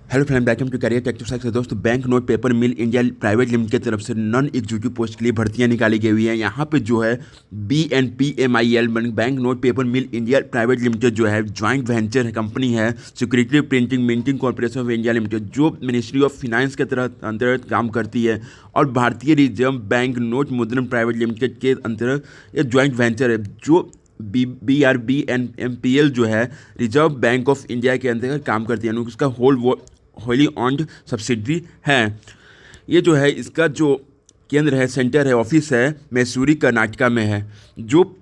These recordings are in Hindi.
Hello friend, welcome to career tech talks. दोस्तों, bank note paper mill India private limited की तरफ से नॉन एग्जीक्यूटिव पोस्ट के लिए भर्तियां निकाली गई हुई हैं। यहाँ पे जो है BNPMIL bank note paper mill India private limited जो है ज्वाइंट वेंचर कंपनी है security printing minting corporation of India limited, जो मिनिस्ट्री ऑफ फाइनेंस के तहत अंतर्गत काम करती है, और भारतीय रिजर्व बैंक नोट मुद्रण प्राइवेट लिमिटेड के अंतर्गत ये ज्वाइंट वेंचर है, जो BRBNMPL जो है रिजर्व बैंक ऑफ इंडिया के अंतर्गत काम करती है, उसका होली ऑन्ड सब्सिडरी है। ये जो है इसका जो केंद्र है, सेंटर है, ऑफिस है, मैसूरी कर्नाटका में है, जो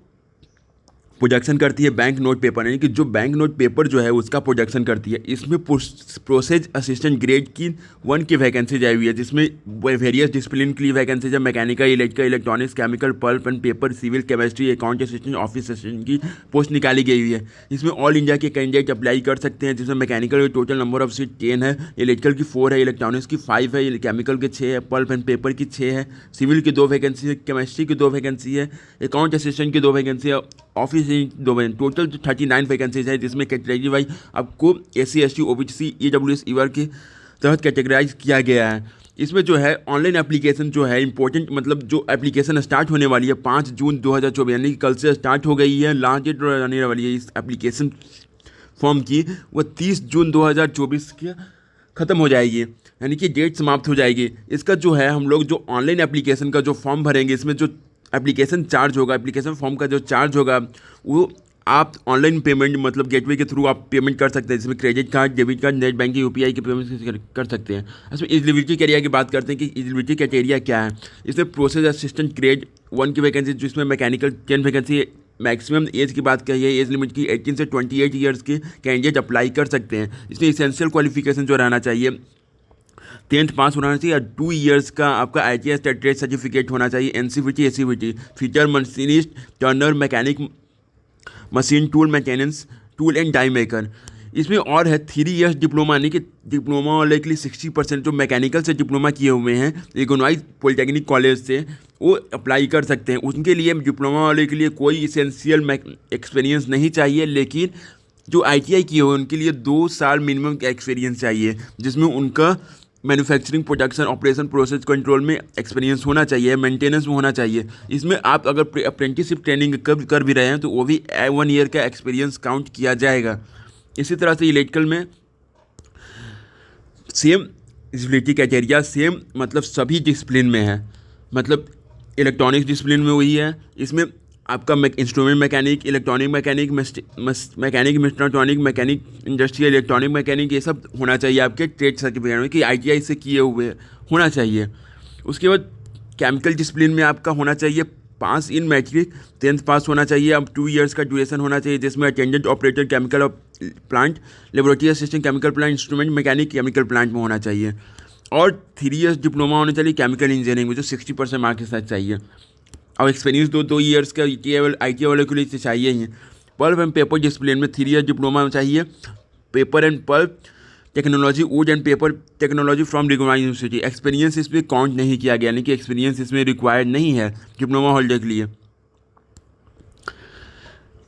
प्रोडक्शन करती है बैंक नोट पेपर, यानी कि जो बैंक नोट पेपर जो है उसका प्रोडक्शन करती है। इसमें प्रोसेस असिस्टेंट ग्रेड की 1 की वैकेंसीज आई हुई है, जिसमें वेरियस डिसिप्लिन के लिए वैकेंसीज है। Mechanical, electrical, electronics, chemical, pulp and paper, civil, chemistry, account assistant, office assistant की पोस्ट निकाली गई हुई है। इसमें ऑल इंडिया के कैंडिडेट अप्लाई कर सकते हैं, जिसमें mechanical total number of seat 10 है, इलेक्ट्रिकल की 4 है, इलेक्ट्रॉनिक्स की 5 है, केमिकल के 6 है, पल्प एंड पेपर की 6 है, सिविल की 2 वैकेंसी है, केमिस्ट्री की 2 वैकेंसी है, अकाउंट असिस्टेंट की 2 वैकेंसी है, ऑफिस 2 वैकेंसी, टोटल 39 वैकेंसीज है, जिसमें कैटेगरी वाइज आपको SC ST OBC EWS EVR के तहत कैटेगराइज किया गया है। इसमें जो है ऑनलाइन एप्लीकेशन जो है इंपॉर्टेंट, मतलब जो एप्लीकेशन स्टार्ट होने वाली है 5 जून 2024, यानी कि कल से स्टार्ट हो गई है। लास्ट डेट आने वाली है इस एप्लीकेशन फॉर्म की, वह 30 जून 2024 की ख़त्म हो जाएगी, यानी कि डेट समाप्त हो जाएगी। इसका जो है हम लोग जो ऑनलाइन एप्लीकेशन का जो फॉर्म भरेंगे, इसमें जो एप्लीकेशन चार्ज होगा, एप्लीकेशन फॉर्म का जो चार्ज होगा, वो आप ऑनलाइन पेमेंट मतलब गेटवे के थ्रू आप पेमेंट कर सकते हैं, जिसमें credit card, debit card, net banking, UPI की पेमेंट कर सकते हैं। इसमें एलिजिबिलिटी क्राइटेरिया की बात करते हैं कि एलिजिबिलिटी क्राइटेरिया क्या है। इसमें प्रोसेस असिस्टेंट ग्रेड 1 की वैकेंसी, जिसमें मैकेनिकल 10 वैकेंसी। मैक्सिमम एज की बात करिए, एज लिमिट की 18 से 28 ईयर्स के कैंडिडेट अप्लाई कर सकते हैं। इसमें इसेंशियल क्वालिफिकेशन जो रहना चाहिए, 10th पास होना चाहिए, या 2 इयर्स का आपका ITS ट्रेड सर्टिफिकेट होना चाहिए, NCVT SCVT, fitter machinist, turner, mechanic, machine tool maintenance, tool and die maker. इसमें और है 3 इयर्स डिप्लोमा, यानी कि डिप्लोमा वाले के लिए 60% जो मैकेनिकल से डिप्लोमा किए हुए हैं इकोनॉमिक पॉलिटेक्निक कॉलेज से, वो अप्लाई कर सकते हैं। उनके लिए डिप्लोमा वाले के लिए कोई इसेंशियल एक्सपीरियंस नहीं चाहिए, लेकिन जो ITI किए हुए उनके लिए 2 साल मिनिमम का एक्सपीरियंस चाहिए, जिसमें उनका manufacturing, production, operation, process control में एक्सपीरियंस होना चाहिए, मेंटेनेंस में होना चाहिए। इसमें आप अगर अप्रेंटिसशिप ट्रेनिंग कर भी रहे हैं तो वो भी 1 ईयर का एक्सपीरियंस काउंट किया जाएगा। इसी तरह से इलेक्ट्रिकल में सेम एलिजिबिलिटी क्राइटेरिया, सेम मतलब सभी डिसिप्लिन में है, मतलब इलेक्ट्रॉनिक्स डिसिप्लिन में वही है। इसमें आपका instrument mechanic, electronic mechanic, mechanic mechatronic mechanic, industrial electronic mechanic, ये सब होना चाहिए आपके ट्रेड सर्टिफिकेट में, कि ITI से किए हुए होना चाहिए। उसके बाद केमिकल डिसिप्लिन में आपका होना चाहिए पास इन मैट्रिक, 10th पास होना चाहिए। अब 2 इयर्स का ड्यूरेशन होना चाहिए, जिसमें attendant operator chemical plant, laboratory assistant chemical plant, instrument mechanic chemical plant में होना चाहिए, और 3 इयर्स डिप्लोमा होना चाहिए केमिकल इंजीनियरिंग में, जो 60% मार्क्स के साथ चाहिए। अब एक्सपीरियंस 2 इयर्स का ITI वाले के लिए चाहिए ही। पल्प एंड पेपर डिसिप्लिन में 3 इयर्स डिप्लोमा चाहिए, paper and pulp technology, wood and paper technology from recognised university. Experience इसमें काउंट नहीं किया गया, यानी कि एक्सपीरियंस इसमें रिक्वायर्ड नहीं है डिप्लोमा होल्डर के लिए।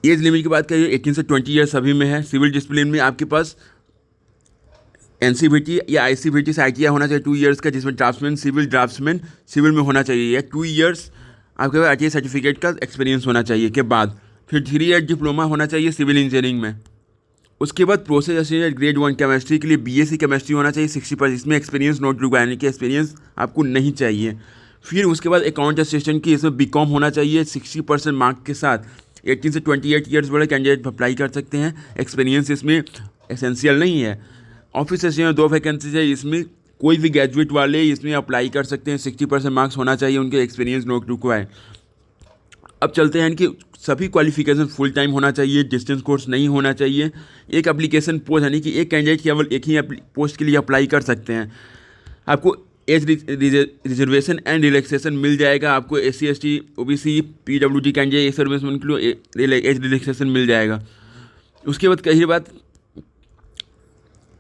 एज लिमिट की बात करिए, 18 से 20 ईयर्स सभी में है। सिविल डिसिप्लिन में आपके पास NCVT या ICVT से ITI होना चाहिए 2 इयर्स का, जिसमें ड्राफ्ट्समैन सिविल में होना चाहिए, या 2 इयर्स आपके पास ITI सर्टिफिकेट का एक्सपीरियंस होना चाहिए के बाद। फिर 3 ईयर डिप्लोमा होना चाहिए सिविल इंजीनियरिंग में। उसके बाद प्रोसेस असिस्टेंट ग्रेड 1 केमिस्ट्री के लिए BSc केमिस्ट्री होना चाहिए 60%, इसमें एक्सपीरियंस नोट रिक्वायर्ड, यानी कि एक्सपीरियंस आपको नहीं चाहिए। फिर उसके बाद अकाउंट असिस्टेंट की इसमें BCom होना चाहिए 60% मार्क के साथ। 18 से 28 ईयर्स वाले कैंडिडेट अप्लाई कर सकते हैं, एक्सपीरियंस इसमें एसेंशियल नहीं है। ऑफिस असिस्टेंट 2 वैकेंसीज है, इसमें कोई भी ग्रेजुएट वाले इसमें अप्लाई कर सकते हैं, 60% मार्क्स होना चाहिए उनके, एक्सपीरियंस नोट रिक्वायर्ड। अब चलते हैं कि सभी क्वालिफिकेशन फुल टाइम होना चाहिए, डिस्टेंस कोर्स नहीं होना चाहिए। एक एप्लीकेशन पोस्ट, यानी कि एक कैंडिडेट केवल एक ही पोस्ट के लिए अप्लाई कर सकते हैं। आपको एज रिजर्वेशन एंड रिलैक्सेशन मिल जाएगा, आपको SC ST OBC PWD candidate serviceman के लिए एज रिलैक्सेशन मिल जाएगा। उसके बाद कही बात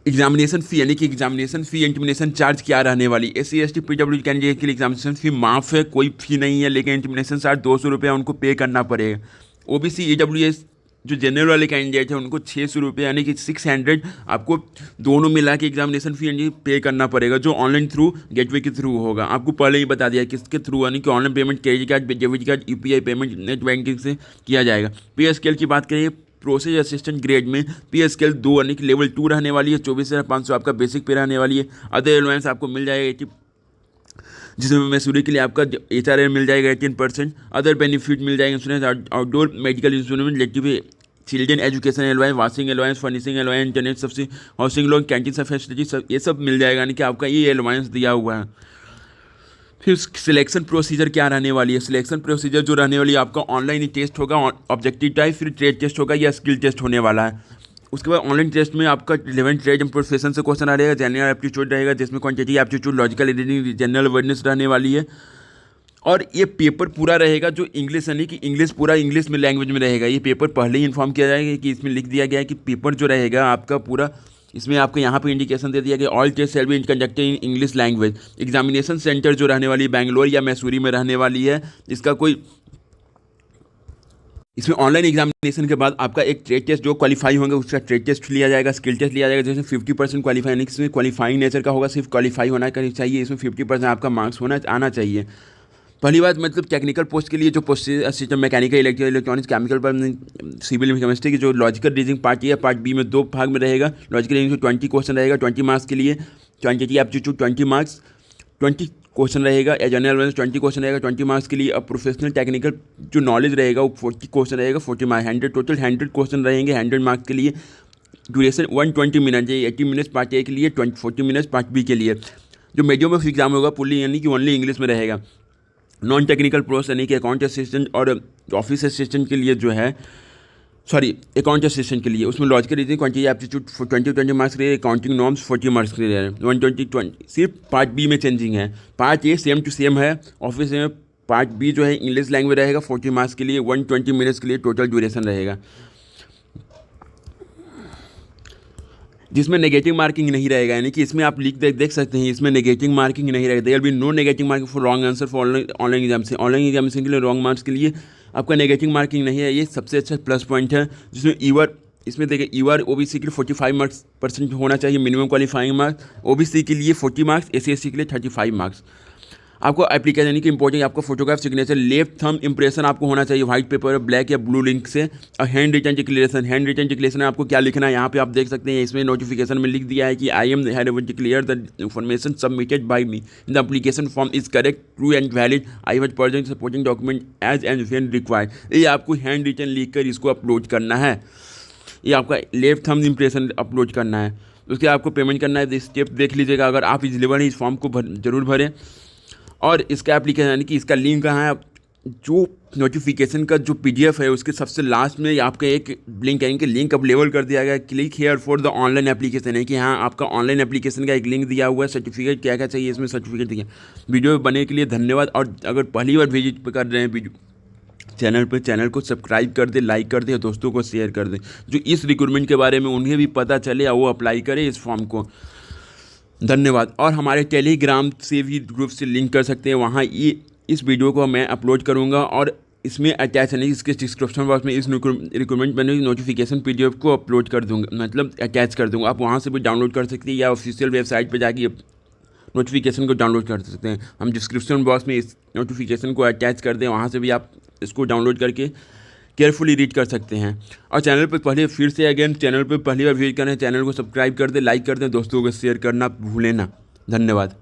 एग्जामिनेशन फ़ी, यानी कि एग्जामिनेशन फ़ी इंटरमिनेशन चार्ज क्या रहने वाली। SC ST PWD कैंडिडेट के लिए एग्जामिनेशन फ़ी माफ़ है, कोई फ़ी नहीं है, लेकिन इंटरमिनेशन चार्ज 200 रुपये उनको पे करना पड़ेगा। OBC EWS जो जनरल वाले कैंडिडेट हैं उनको 600 रुपये यानी कि 600 आपको दोनों मिला के एग्जामिनेशन फ़ी यानी पे करना पड़ेगा, जो ऑनलाइन थ्रू गेटवे के थ्रू होगा। आपको पहले ही बता दिया किसके थ्रू, यानी कि online payment credit card, debit card, UPI payment, net banking से किया जाएगा। पे स्केल की बात करें, प्रोसेस असिस्टेंट ग्रेड में पे स्केल 2 यानी कि लेवल 2 रहने वाली है, 24,500 आपका बेसिक पे रहने वाली है। अदर एलोवेंस आपको मिल जाएगा 80, जिसमें मैसूरी के लिए आपका HRA मिल जाएगा 18%। अदर बेनिफिट मिल जाएगा, insurance, outdoor medical insurance, relative children education allowance, washing allowance, furnishing allowance, internet सबसे, हाउसिंग लोन, कैंटीन सब फैसिलिटी सब ये सब मिल जाएगा, यानी कि आपका ये एलवाइंस दिया हुआ है। फिर सिलेक्शन प्रोसीजर क्या रहने वाली है? सिलेक्शन प्रोसीजर जो रहने वाली है आपका ऑनलाइन ही टेस्ट होगा, ऑब्जेक्टिव टाइप, फिर ट्रेड टेस्ट होगा या स्किल टेस्ट होने वाला है। उसके बाद ऑनलाइन टेस्ट में आपका 11 ट्रेड एंड प्रोफेशन से क्वेश्चन आ रहेगा, जनरल एप्टीट्यूड रहेगा जिसमें quantity aptitude, logical reasoning, general awareness रहने वाली है। और ये पेपर पूरा रहेगा जो इंग्लिश, यानी कि इंग्लिश पूरा इंग्लिश में लैंग्वेज में रहेगा। ये पेपर पहले ही इन्फॉर्म किया जाएगा कि इसमें लिख दिया गया है कि पेपर जो रहेगा आपका पूरा, इसमें आपको यहाँ पे इंडिकेशन दे दिया गया, all test shall be conducted in English language. Examination centre जो रहने वाली है बैंगलोर या मैसूरी में रहने वाली है। इसका कोई, इसमें ऑनलाइन एग्जामिनेशन के बाद आपका एक ट्रेड टेस्ट जो क्वालिफाई होंगे उसका ट्रेड टेस्ट लिया जाएगा, स्किल टेस्ट लिया जाएगा, जिसमें 50% क्वालिफाई, यानी कि इसमें क्वालिफाइंग नेचर का होगा, सिर्फ क्वालिफाई होना चाहिए, इसमें 50% आपका मार्क्स होना आना चाहिए। पहली बात मतलब टेक्निकल पोस्ट के लिए जो post system, mechanical, electronics, chemical पर, सिविल, केमिस्ट्री की जो लॉजिकल रीजनिंग पार्ट है, पार्ट बी में 2 भाग में रहेगा। लॉजिकल रीजनिंग 20 क्वेश्चन रहेगा 20 मार्क्स के लिए, क्वांटिटी एप्टीट्यूड 20 मार्क्स 20 क्वेश्चन रहेगा, जनरल अवेयरनेस 20 क्वेश्चन रहेगा 20 मार्क्स के लिए। अब प्रोफेशनल टेक्निकल जो नॉलेज रहेगा वो 40 क्वेश्चन रहेगा 40 मार्क्स, 100 टोटल 100 क्वेश्चन रहेंगे 100 मार्क्स के लिए। ड्यूरेशन 120 मिनट है, 80 मिनट्स पार्ट ए के लिए, 40 मिनट्स पार्ट बी के लिए। जो मीडियम ऑफ एग्जाम होगा फुल्ली यानी कि ओनली इंग्लिश में रहेगा। नॉन टेक्निकल प्रोसेस यानी कि अकाउंट असिस्टेंट और ऑफिस असिस्टेंट के लिए जो है, सॉरी अकाउंट असिस्टेंट के लिए उसमें logical reasoning, quantity aptitude 20 marks के लिए, अकाउंटिंग नॉर्म्स 40 मार्क्स के लिए 120। सिर्फ पार्ट बी में चेंजिंग है, part A same to same है ऑफिस में। पार्ट बी जो है इंग्लिश लैंग्वेज रहेगा 40 मार्क्स के लिए, 120 मिनट्स के लिए टोटल ड्यूरेशन रहेगा, जिसमें नेगेटिव मार्किंग नहीं रहेगा। यानी कि इसमें आप देख सकते हैं, इसमें नेगेटिव मार्किंग नहीं रहेगा। There be no negative marking for wrong answer for online exam. Online examination के लिए रॉन्ग मार्क्स के लिए आपका नेगेटिव मार्किंग नहीं है, ये सबसे अच्छा प्लस पॉइंट है। जिसमें ईवर, इसमें देखिए ईवर ओबीसी के लिए 45 % होना चाहिए मिनिमम क्वालिफाइंग मार्क्स, ओबीसी के लिए 40 मार्क्स, SC के लिए 35 मार्क्स। आपको एप्लीकेशन यानी कि इंपॉर्टेंट आपको photograph signature, left thumb impression आपको होना चाहिए व्हाइट पेपर, ब्लैक या ब्लू लिंक से। और hand written declaration, hand written declaration में आपको क्या लिखना है यहाँ पे आप देख सकते हैं। इसमें नोटिफिकेशन में लिख दिया है कि I am have declare the information submitted by me in the application form is correct, true and valid, I have present supporting document as and when required. ये आपको हैंड रिटन लिख कर इसको अपलोड करना है, ये आपका लेफ्ट थंब इंप्रेशन अपलोड करना है। उसके आपको पेमेंट करना है, स्टेप देख लीजिएगा। अगर आप एलिजिबल हैं इस फॉर्म को जरूर भरें। और इसका एप्लीकेशन यानी कि इसका लिंक कहाँ है, जो नोटिफिकेशन का जो PDF है उसके सबसे लास्ट में आपका एक लिंक है कि लिंक अवेलेबल कर दिया गया है, click here for the online application है कि हाँ आपका ऑनलाइन एप्लीकेशन का एक लिंक दिया हुआ है। सर्टिफिकेट क्या क्या चाहिए इसमें सर्टिफिकेट दिया। वीडियो बनने के लिए धन्यवाद। और अगर पहली बार विजिट कर रहे हैं वीडियो चैनल को सब्सक्राइब कर दे, लाइक कर दे और दोस्तों को शेयर कर दे, जो इस रिक्रूटमेंट के बारे में उन्हें भी पता चले और वो अप्लाई करें इस फॉर्म को। धन्यवाद। और हमारे टेलीग्राम से भी ग्रुप से लिंक कर सकते हैं, वहाँ ये इस वीडियो को मैं अपलोड करूँगा और इसमें अटैच है, इसके डिस्क्रिप्शन बॉक्स में इस रिक्रूटमेंट मैंने नोटिफिकेशन PDF को अपलोड कर दूँगा, मतलब अटैच कर दूँगा। आप वहाँ से भी डाउनलोड कर सकते हैं या ऑफिशियल वेबसाइट पर जाके नोटिफिकेशन को डाउनलोड कर सकते हैं। हम डिस्क्रिप्शन बॉक्स में इस नोटिफिकेशन को अटैच कर दें, वहाँ से भी आप इसको डाउनलोड करके केयरफुली रीड कर सकते हैं। और चैनल पर पहले फिर से अगेन चैनल पर पहली बार विजिट करें, चैनल को सब्सक्राइब कर दें, लाइक कर दें, दोस्तों को शेयर करना भूलें ना। धन्यवाद।